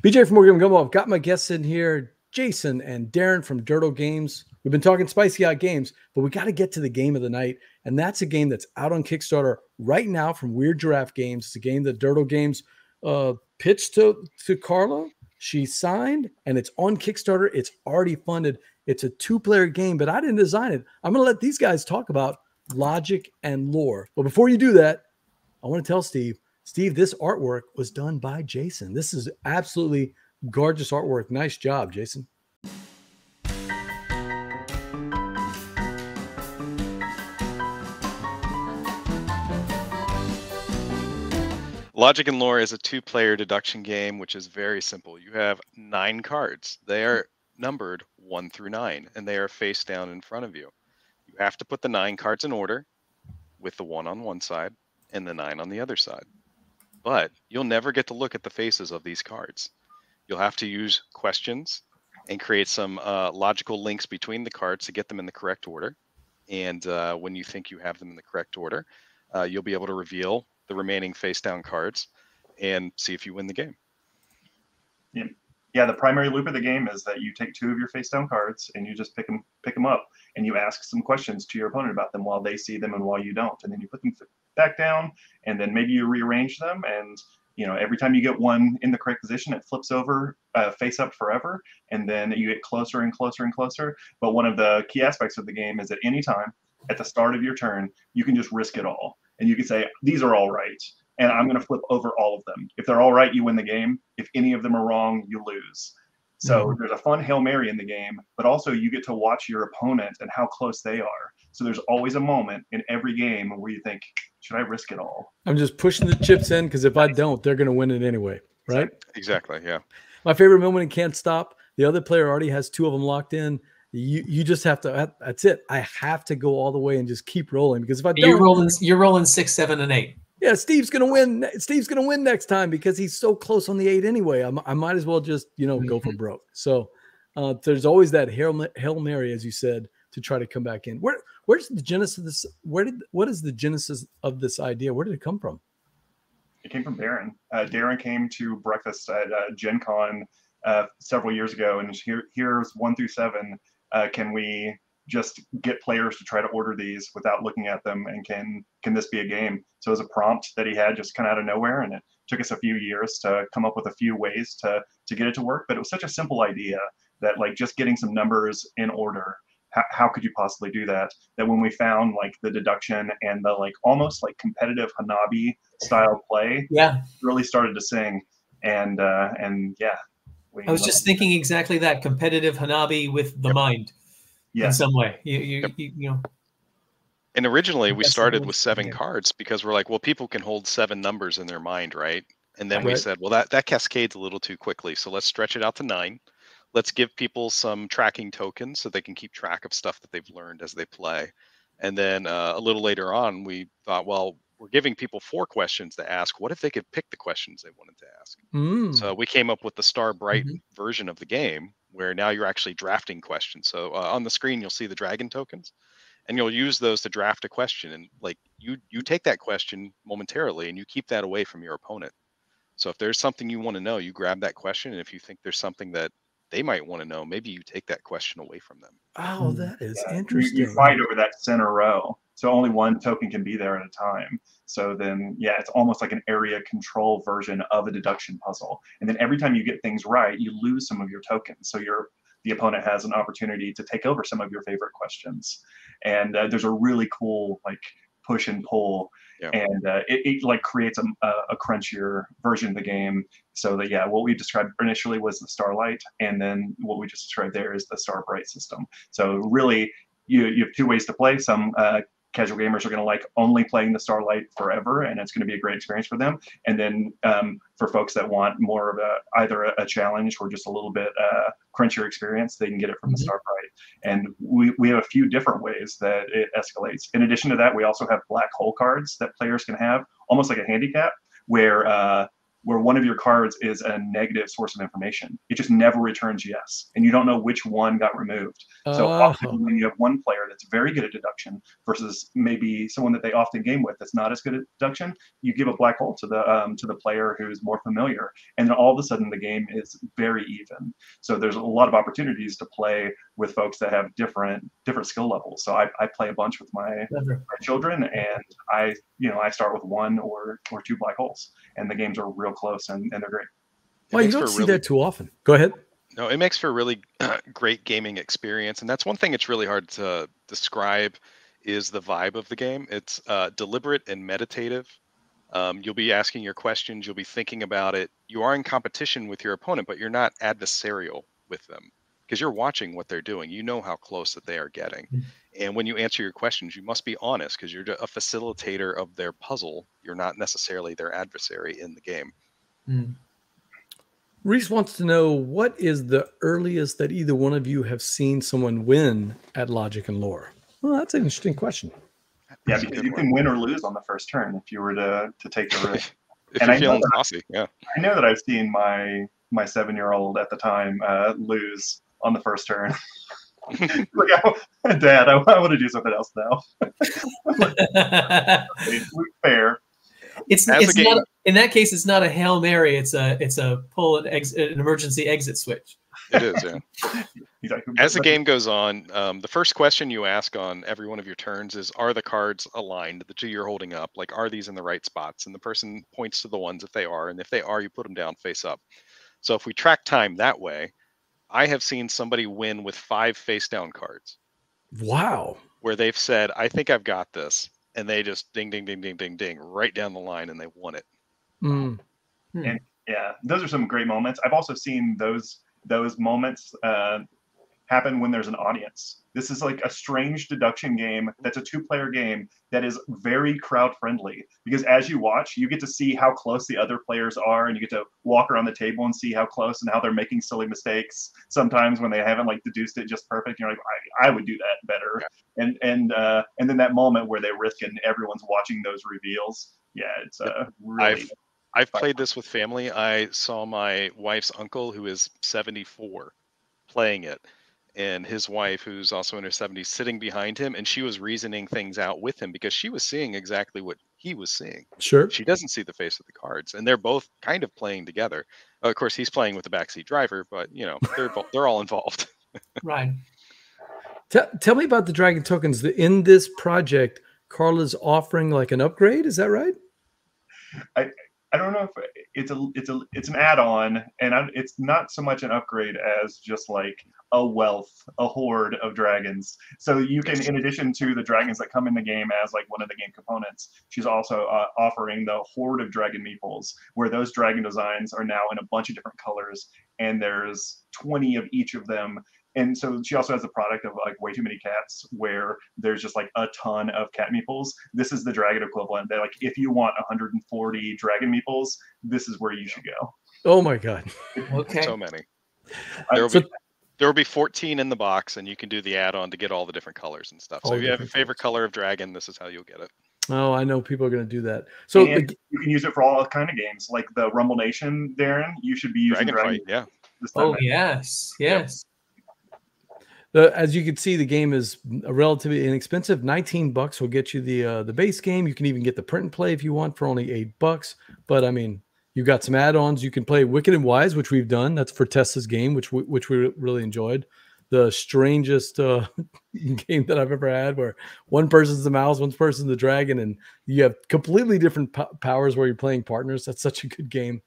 BJ from Board Game Gumbo. I've got my guests in here, Jason and Darren from Durdle Games. We've been talking spicy hot games, but we got to get to the game of the night. And that's a game that's out on Kickstarter right now from Weird Giraffe Games. It's a game that Durdle Games pitched to Carla. She signed, and it's on Kickstarter. It's already funded. It's a 2-player game, but I didn't design it. I'm going to let these guys talk about logic and lore. But before you do that, I want to tell Steve, this artwork was done by Jason. This is absolutely gorgeous artwork. Nice job, Jason. Logic and Lore is a 2-player deduction game, which is very simple. You have 9 cards. They are numbered 1 through 9, and they are face down in front of you. You have to put the 9 cards in order with the 1 on one side and the 9 on the other side. But you'll never get to look at the faces of these cards. You'll have to use questions and create some logical links between the cards to get them in the correct order. And when you think you have them in the correct order, you'll be able to reveal the remaining face down cards and see if you win the game. Yeah, the primary loop of the game is that you take 2 of your face down cards and you just pick them up and you ask some questions to your opponent about them while they see them and while you don't, and then you put them back down, and then maybe you rearrange them, and every time you get one in the correct position, it flips over face up forever, and then you get closer and closer and closer. But one of the key aspects of the game is at any time at the start of your turn, you can just risk it all. And you can say, these are all right, and I'm going to flip over all of them. If they're all right, you win the game. If any of them are wrong, you lose. So there's a fun Hail Mary in the game, but also you get to watch your opponent and how close they are. So there's always a moment in every game where you think, should I risk it all? I'm just pushing the chips in because if I don't, they're going to win it anyway, right? Exactly, yeah. My favorite moment in Can't Stop, the other player already has 2 of them locked in. You just have to. That's it. I have to go all the way and just keep rolling because if I don't, you're rolling 6, 7, and 8. Yeah, Steve's gonna win. Steve's gonna win next time because he's so close on the 8 anyway. I might as well just go for broke. So there's always that Hail Mary, as you said, to try to come back in. Where's the genesis of this? What is the genesis of this idea? Where did it come from? It came from Darren. Darren came to breakfast at Gen Con several years ago, and here's 1 through 7. Can we just get players to try to order these without looking at them, and can this be a game? So it was a prompt that he had just kind of out of nowhere, and it took us a few years to come up with a few ways to get it to work. But it was such a simple idea that just getting some numbers in order, how could you possibly do that? That when we found the deduction and the almost competitive Hanabi style play, really started to sing, and yeah. I was just thinking exactly that, competitive Hanabi with the mind in some way. You know. And originally we started with 7 cards because we're like, well, people can hold 7 numbers in their mind, right? And then we said, well, that cascades a little too quickly. So let's stretch it out to 9. Let's give people some tracking tokens so they can keep track of stuff that they've learned as they play. And then a little later on, we thought, well, we're giving people 4 questions to ask. What if they could pick the questions they wanted to ask? So we came up with the Star Bright version of the game, where now you're actually drafting questions. So on the screen, you'll see the dragon tokens, and you'll use those to draft a question. And you take that question momentarily, and you keep that away from your opponent. So if there's something you want to know, you grab that question, and if you think there's something that they might want to know, maybe you take that question away from them. Oh, that is interesting. You fight over that center row, so only 1 token can be there at a time. So then, it's almost like an area control version of a deduction puzzle. And then every time you get things right, you lose some of your tokens. So the opponent has an opportunity to take over some of your favorite questions. And there's a really cool push and pull, and it creates a crunchier version of the game. So that what we described initially was the Starlight, and then what we just described there is the Star Bright system. So really, you have 2 ways to play. Some casual gamers are going to only playing the Starlight forever, and it's going to be a great experience for them. And then for folks that want more of either a challenge or just a little bit crunchier experience, they can get it from the Star Bright. And we have a few different ways that it escalates. In addition to that, we also have black hole cards that players can have, almost like a handicap, where where one of your cards is a negative source of information. It just never returns yes, and you don't know which one got removed. So often when you have one player that's very good at deduction versus maybe someone that they often game with that's not as good at deduction, you give a black hole to the player who's more familiar, and then all of a sudden the game is very even. So there's a lot of opportunities to play with folks that have different skill levels. So I play a bunch with my children, and I start with one or two black holes, and the games are real close, and they're great. Well, you don't see that too often. Go ahead. No, it makes for a really great gaming experience, and that's one thing it's really hard to describe is the vibe of the game. It's deliberate and meditative. You'll be asking your questions, you'll be thinking about it. You are in competition with your opponent, but you're not adversarial with them because you're watching what they're doing. You know how close that they are getting. And when you answer your questions, you must be honest because you're a facilitator of their puzzle. You're not necessarily their adversary in the game. Reese wants to know, what is the earliest that either one of you have seen someone win at Logic and Lore? Well, that's an interesting question. Yeah, because you can win or lose on the first turn if you were to take the risk. If you're feeling saucy, yeah. I know that I've seen my 7-year-old at the time lose on the first turn. Like, Dad, I want to do something else now. Fair. It's not, in that case, it's not a Hail Mary. It's a pull an emergency exit switch. It is, yeah. As the game goes on, the first question you ask on every one of your turns is, are the cards aligned, the two you're holding up? Like, are these in the right spots? And the person points to the ones if they are. And if they are, you put them down face up. So if we track time that way, I have seen somebody win with 5 face down cards. Wow. Where they've said, I think I've got this. And they just ding, ding, ding, ding, ding, ding, right down the line, and they won it. And yeah, those are some great moments. I've also seen those moments happen when there's an audience. This is like a strange deduction game that's a 2-player game that is very crowd friendly, because as you watch, you get to see how close the other players are, and you get to walk around the table and see how close and how they're making silly mistakes sometimes when they haven't like deduced it just perfect. You're like, I would do that better. Yeah. And then that moment where they risk it and everyone's watching those reveals. Yeah, it's really I've played this with family. I saw my wife's uncle, who is 74, playing it, and his wife, who's also in her 70s, sitting behind him, and she was reasoning things out with him because she was seeing exactly what he was seeing. Sure. She doesn't see the face of the cards, and they're both kind of playing together. Of course, he's playing with the backseat driver, but they're all involved. Right. Tell me about the Dragon tokens. In this project, Carla's offering like an upgrade. Is that right? I don't know if it's an add-on, and it's not so much an upgrade as just like a horde of dragons. So you can, in addition to the dragons that come in the game as like one of the game components, she's also offering the horde of dragon meeples, where those dragon designs are now in a bunch of different colors, and there's 20 of each of them. And so she also has a product of like Way Too Many Cats, where there's just like a ton of cat meeples. This is the dragon equivalent. They're like, if you want 140 dragon meeples, this is where you should go. Oh my God. Okay. So many. There will be 14 in the box, and you can do the add-on to get all the different colors and stuff. So if you have a favorite color of dragon, this is how you'll get it. Oh, I know people are going to do that. So you can use it for all kind of games, like the Rumble Nation, Darren. You should be using Dragon Fight, yeah. Oh, yes. Yes. As you can see, the game is relatively inexpensive. $19 will get you the base game. You can even get the print and play if you want for only $8. But I mean, you've got some add-ons. You can play Wicked and Wise, which we've done. That's for Tessa's game, which we really enjoyed. The strangest game that I've ever had, where one person's the mouse, one person's the dragon, and you have completely different powers where you're playing partners. That's such a good game.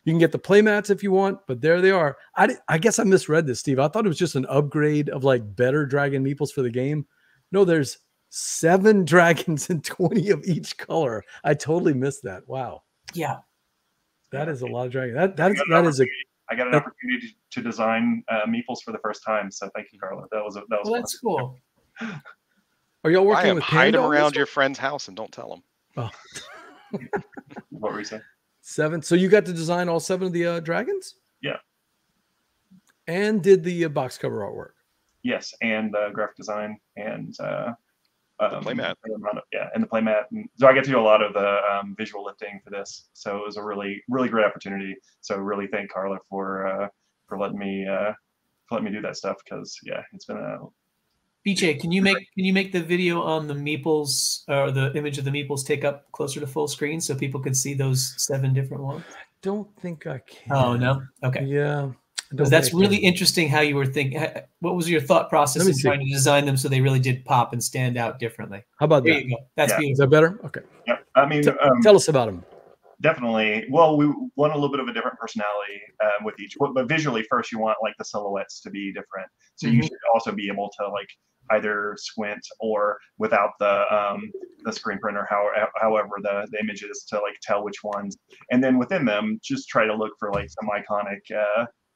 You can get the playmats if you want, but there they are. I guess I misread this, Steve. I thought it was just an upgrade of like better dragon meeples for the game. No, there's 7 dragons and 20 of each color. I totally missed that. Wow. Yeah. That is a lot of dragons. I got an opportunity to design meeples for the first time. So thank you, Carla. That was well, that's cool. Are y'all working with hide them around your friend's house and don't tell them. Oh. What were you saying? 7. So you got to design all 7 of the dragons? Yeah. And did the box cover artwork? Yes, and graphic design and playmat. Yeah, and the playmat. And so I get to do a lot of the visual lifting for this. So it was a really, really great opportunity. So really thank Carla for letting me do that stuff, because yeah, it's been a. BJ, can you make the video on the meeples, or the image of the meeples, take up closer to full screen so people can see those 7 different ones? I don't think I can. Oh no. Okay. Yeah. Because that's really interesting how you were thinking. What was your thought process in trying to design them so they really did pop and stand out differently? How about there that? You go. That's beautiful. Is that better? Okay. Yeah. I mean, tell us about them. Definitely. Well, we want a little bit of a different personality with each, but visually first you want like the silhouettes to be different. So you should also be able to like either squint or without the screen printer, however the image is, to like tell which ones. And then within them, just try to look for like some iconic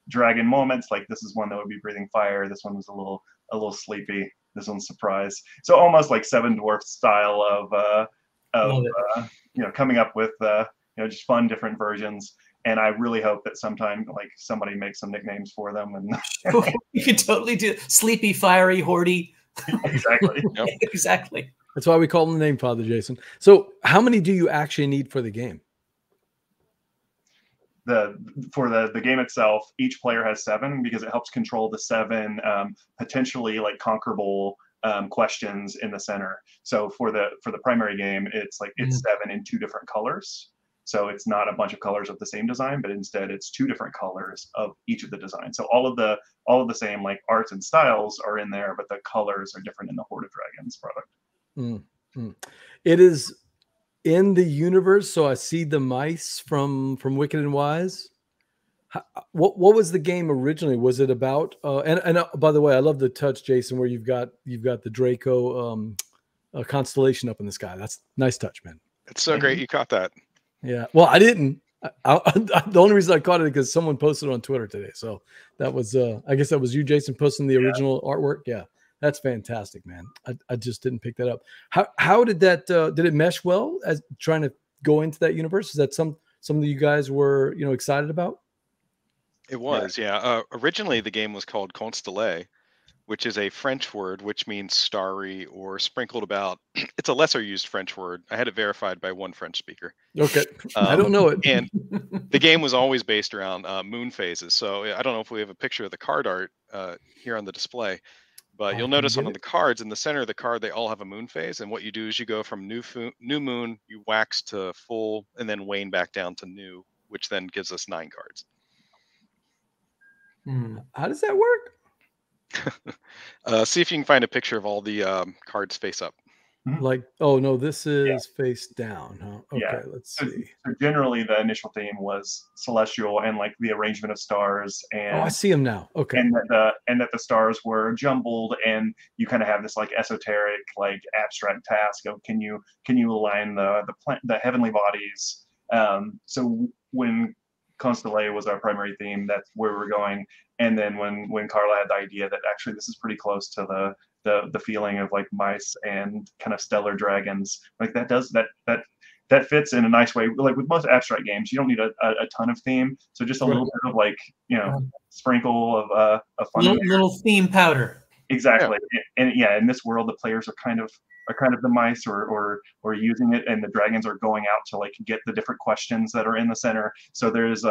dragon moments. Like this is one that would be breathing fire. This one was a little sleepy. This one's surprise. So almost like Seven Dwarfs style of coming up with just fun different versions. And I really hope that sometime like somebody makes some nicknames for them. And you can totally do sleepy, fiery, hoardy. Exactly. Yep. Exactly. That's why we call him the Name Father, Jason. So how many do you actually need for the game? For the game itself, each player has 7 because it helps control the 7 potentially like conquerable questions in the center. So for the primary game, it's like it's 7 in 2 different colors. So it's not a bunch of colors of the same design, but instead it's 2 different colors of each of the designs. So all of the same like arts and styles are in there, but the colors are different in the Horde of Dragons product. It is in the universe. So I see the mice from Wicked and Wise. What was the game originally? Was it about? And by the way, I love the touch, Jason, where you've got the Draco constellation up in the sky. That's nice touch, man. It's so great you caught that. Yeah. Well, I didn't. The only reason I caught it is because someone posted it on Twitter today. So that was, I guess that was you, Jason, posting the original artwork. Yeah, that's fantastic, man. I just didn't pick that up. How did that? Did it mesh well as trying to go into that universe? Is that something that you guys were excited about? It was, yeah. Originally, the game was called Constellé, which is a French word which means starry or sprinkled about. It's a lesser used French word. I had it verified by one French speaker. Okay. I don't know it. And the game was always based around moon phases. So I don't know if we have a picture of the card art here on the display, but you'll notice on the cards in the center of the card, they all have a moon phase. And what you do is you go from new moon, you wax to full, and then wane back down to new, which then gives us 9 cards. How does that work? See if you can find a picture of all the cards face up. Like, oh no, this is face down, huh? Okay, let's see. So generally, the initial theme was celestial and like the arrangement of stars, and I see them now. Okay, and that the stars were jumbled, and you kind of have this like esoteric, like abstract task of can you align the heavenly bodies. So when Constellé was our primary theme, that's where we're going. And then when Carla had the idea that actually this is pretty close to the feeling of like mice and kind of stellar dragons, like that fits in a nice way. Like with most abstract games, you don't need a ton of theme, so just a little bit of like sprinkle of fun. Little theme powder. Exactly, and in this world, the players are kind of the mice or using it, and the dragons are going out to like get the different questions that are in the center. So there's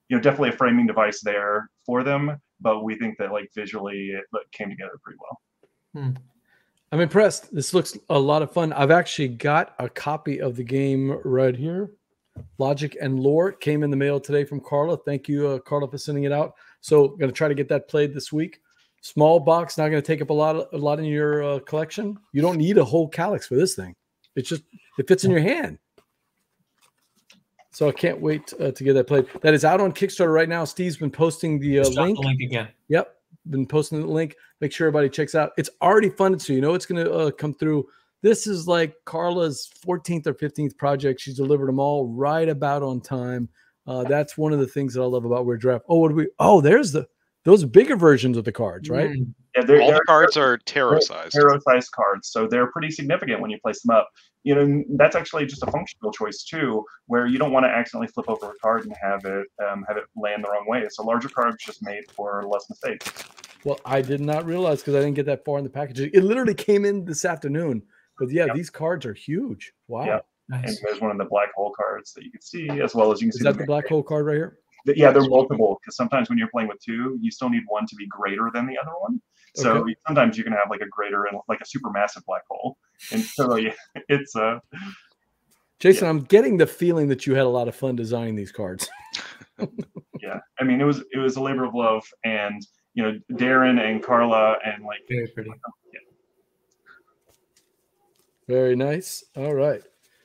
definitely a framing device there for them, but we think that like visually it came together pretty well. I'm impressed. This looks a lot of fun. I've actually got a copy of the game right here. Logic and Lore came in the mail today from Carla. Thank you, Carla, for sending it out. So going to try to get that played this week. Small box, not going to take up a lot in your collection. You don't need a whole calyx for this thing. It fits in your hand. So I can't wait to get that played. That is out on Kickstarter right now. Steve's been posting the link. The link again. Yep, been posting the link. Make sure everybody checks out. It's already funded, so you know it's going to come through. This is like Carla's 14th or 15th project. She's delivered them all right about on time. That's one of the things that I love about Weird Giraffe. There's those bigger versions of the cards, right? Yeah, all the cards are tarot-sized. Tarot-sized cards, so they're pretty significant when you place them up. That's actually just a functional choice too, where you don't want to accidentally flip over a card and have it land the wrong way. So larger cards just made for less mistakes. Well, I did not realize because I didn't get that far in the package. It literally came in this afternoon. But yeah, these cards are huge. Wow. Yeah. Nice. And there's one of the black hole cards that you can see, as well as you can see. Is that the black hole card right here? Yeah, they're multiple, because sometimes when you're playing with two, you still need one to be greater than the other one. So sometimes you can have like a greater and like a super massive black hole. And so it's Jason, I'm getting the feeling that you had a lot of fun designing these cards. Yeah, I mean, it was a labor of love, and you know, Darren and Carla and like Very pretty. Yeah. Very nice. All right.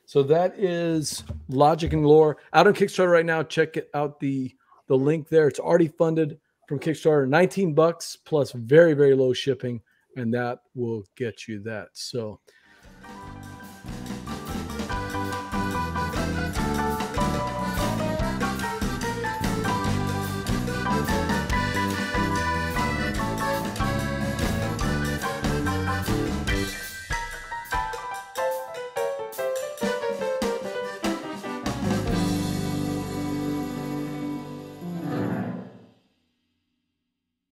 So that is Logic and Lore out on Kickstarter right now. Check it out, the link there. It's already funded from Kickstarter, $19 plus very, very low shipping, and that will get you that. So